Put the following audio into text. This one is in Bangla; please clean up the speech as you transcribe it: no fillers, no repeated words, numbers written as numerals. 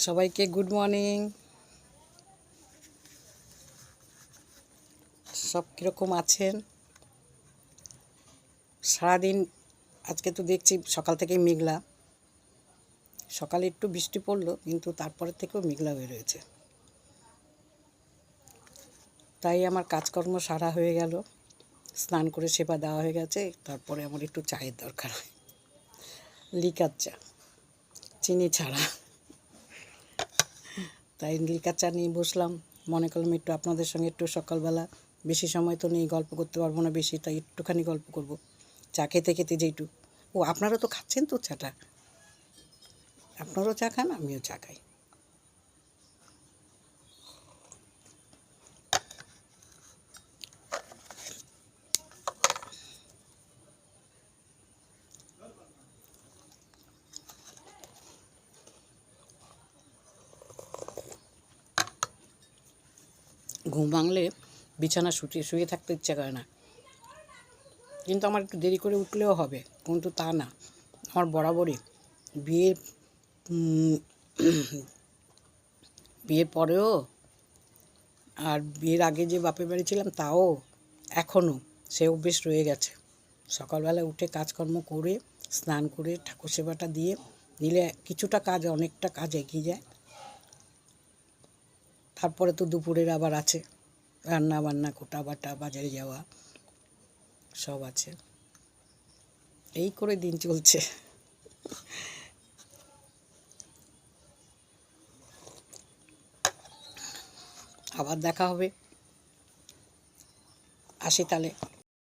সবাইকে গুড মর্নিং। সব কীরকম আছেন? সারাদিন আজকে তো দেখছি সকাল থেকেই মেঘলা। সকালে একটু বৃষ্টি পড়লো, কিন্তু তারপরের থেকেও মেঘলা হয়ে রয়েছে। তাই আমার কাজকর্ম সারা হয়ে গেল, স্নান করে সেবা দেওয়া হয়ে গেছে। তারপরে আমার একটু চায়ের দরকার হয়, লিকার চা, চিনি ছাড়া। তাই লিকার চা নিয়ে বসলাম। মনে করলাম একটু আপনাদের সঙ্গে একটু সকালবেলা, বেশি সময় তো নেই, গল্প করতে পারবো না বেশি, তাই একটুখানি গল্প করব চা খেতে খেতে যেইটু। ও আপনারা তো খাচ্ছেন তো চাটা, আপনারাও চা খান, আমিও চা খাই। ঘুম ভাঙলে বিছানা শুয়ে থাকতে ইচ্ছা করে না, কিন্তু আমার একটু দেরি করে উঠলেও হবে, কিন্তু তা না। আমার বরাবরই বিয়ের বিয়ের পরেও আর বিয়ের আগে যে বাপের বাড়ি ছিলাম, তাও এখনও সে অভ্যেস রয়ে গেছে। সকালবেলা উঠে কাজকর্ম করে, স্নান করে, ঠাকুর সেবাটা দিয়ে নিলে কিছুটা কাজ, অনেকটা কাজ এগিয়ে যায়। তারপরে তো দুপুরের আবার আছে রান্না বান্না, কোটা বাটা, বাজারে যাওয়া, সব আছে। এই করে দিন চলছে। আবার দেখা হবে, আসি তাহলে।